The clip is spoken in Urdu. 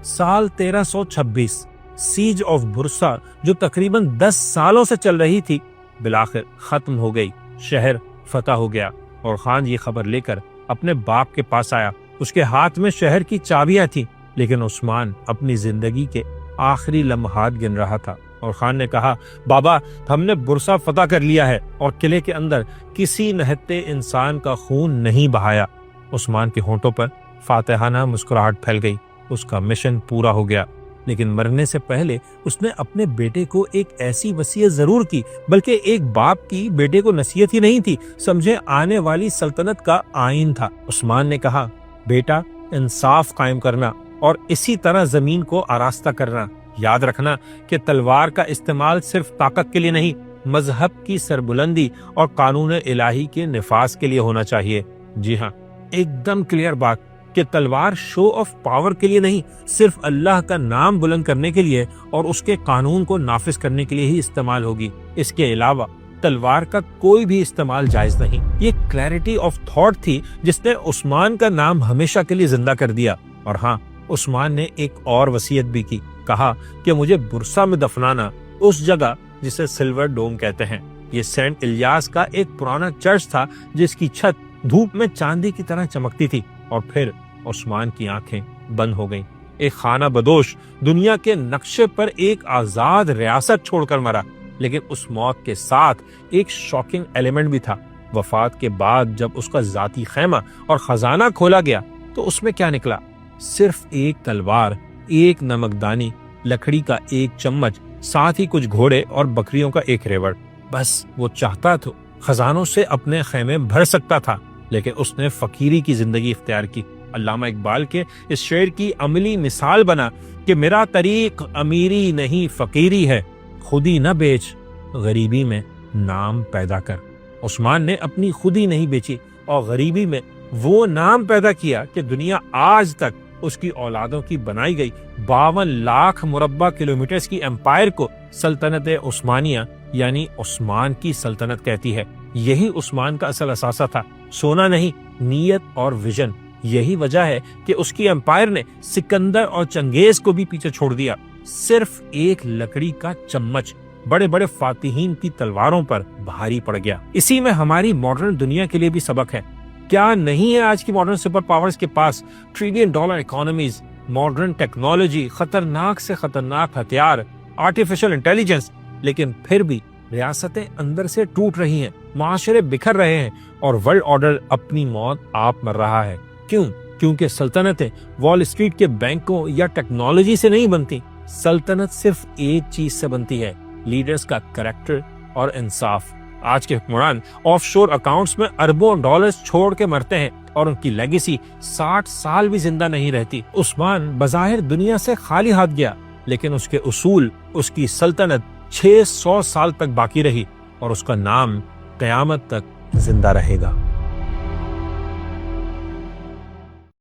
سال 1326 سیج آف برسا جو تقریباً 10 سالوں سے چل رہی تھی بالآخر ختم ہو گئی. شہر فتح ہو گیا اور خان یہ خبر لے کر اپنے باپ کے پاس آیا. اس کے ہاتھ میں شہر کی چابیاں تھیں، لیکن عثمان اپنی زندگی کے آخری لمحات گن رہا تھا. اور خان نے کہا، بابا ہم نے برسا فتح کر لیا ہے اور قلعے کے اندر کسی نہتے انسان کا خون نہیں بہایا. عثمان کے ہونٹوں پر فاتحانہ مسکراہٹ پھیل گئی. اس کا مشن پورا ہو گیا. لیکن مرنے سے پہلے اس نے اپنے بیٹے کو ایک ایسی وصیت ضرور کی، بلکہ ایک باپ کی بیٹے کو نصیحت ہی نہیں تھی، سمجھے آنے والی سلطنت کا آئین تھا. عثمان نے کہا، بیٹا انصاف قائم کرنا اور اسی طرح زمین کو آراستہ کرنا. یاد رکھنا کہ تلوار کا استعمال صرف طاقت کے لیے نہیں، مذہب کی سربلندی اور قانون الہی کے نفاذ کے لیے ہونا چاہیے. جی ہاں، ایک دم کلیئر بات کہ تلوار شو آف پاور کے لیے نہیں، صرف اللہ کا نام بلند کرنے کے لیے اور اس کے قانون کو نافذ کرنے کے لیے ہی استعمال ہوگی. اس کے علاوہ تلوار کا کوئی بھی استعمال جائز نہیں. یہ کلیئرٹی آف تھاٹ تھی جس نے عثمان کا نام ہمیشہ کے لیے زندہ کر دیا. اور ہاں، عثمان نے ایک اور وصیت بھی کی. کہا کہ مجھے برسا میں دفنانا، اس جگہ جسے سلور ڈوم کہتے ہیں. یہ سینٹ الیاس کا ایک پرانا چرچ تھا جس کی چھت دھوپ میں چاندی کی طرح چمکتی تھی. اور پھر عثمان کی آنکھیں بند ہو گئیں. ایک خانہ بدوش دنیا کے نقشے پر ایک آزاد ریاست چھوڑ کر مرا. لیکن اس موت کے ساتھ ایک شاکنگ ایلیمنٹ بھی تھا. وفات کے بعد جب اس کا ذاتی خیمہ اور خزانہ کھولا گیا تو اس میں کیا نکلا؟ صرف ایک تلوار، ایک نمکدانی، لکڑی کا ایک چمچ، ساتھ ہی کچھ گھوڑے اور بکریوں کا ایک ریوڑ. بس وہ چاہتا تو خزانوں سے اپنے خیمے بھر سکتا تھا، لیکن اس نے فقیری کی زندگی اختیار کی. علامہ اقبال کے اس شعر کی عملی مثال بنا کہ میرا طریق امیری نہیں فقیری ہے، خودی نہ بیچ غریبی میں نام پیدا کر. عثمان نے اپنی خودی نہیں بیچی اور غریبی میں وہ نام پیدا کیا کہ دنیا آج تک اس کی اولادوں کی بنائی گئی 52 لاکھ مربع کلومیٹرز کی امپائر کو سلطنت عثمانیہ یعنی عثمان کی سلطنت کہتی ہے. یہی عثمان کا اصل اثاثہ تھا، سونا نہیں، نیت اور ویژن. یہی وجہ ہے کہ اس کی امپائر نے سکندر اور چنگیز کو بھی پیچھے چھوڑ دیا. صرف ایک لکڑی کا چمچ بڑے بڑے فاتحین کی تلواروں پر بھاری پڑ گیا. اسی میں ہماری ماڈرن دنیا کے لیے بھی سبق ہے. کیا نہیں ہے آج کی ماڈرن سپر پاورز کے پاس $1 ٹریلین اکانومیز، ماڈرن ٹیکنالوجی، خطرناک سے خطرناک ہتھیار، آرٹیفیشل انٹیلیجنس، لیکن پھر بھی ریاستیں اندر سے ٹوٹ رہی ہیں، معاشرے بکھر رہے ہیں اور ورلڈ آرڈر اپنی موت آپ مر رہا ہے. کیوں؟ کیونکہ سلطنتیں وال اسٹریٹ کے بینکوں یا ٹیکنالوجی سے نہیں بنتی. سلطنت صرف ایک چیز سے بنتی ہے، لیڈرز کا کریکٹر اور انصاف. آج کے حکمران آف شور اکاؤنٹس میں اربوں ڈالرز چھوڑ کے مرتے ہیں اور ان کی لیگیسی 60 سال بھی زندہ نہیں رہتی. عثمان بظاہر دنیا سے خالی ہاتھ گیا، لیکن اس کے اصول، اس کی سلطنت 600 سال تک باقی رہی اور اس کا نام قیامت تک زندہ رہے گا.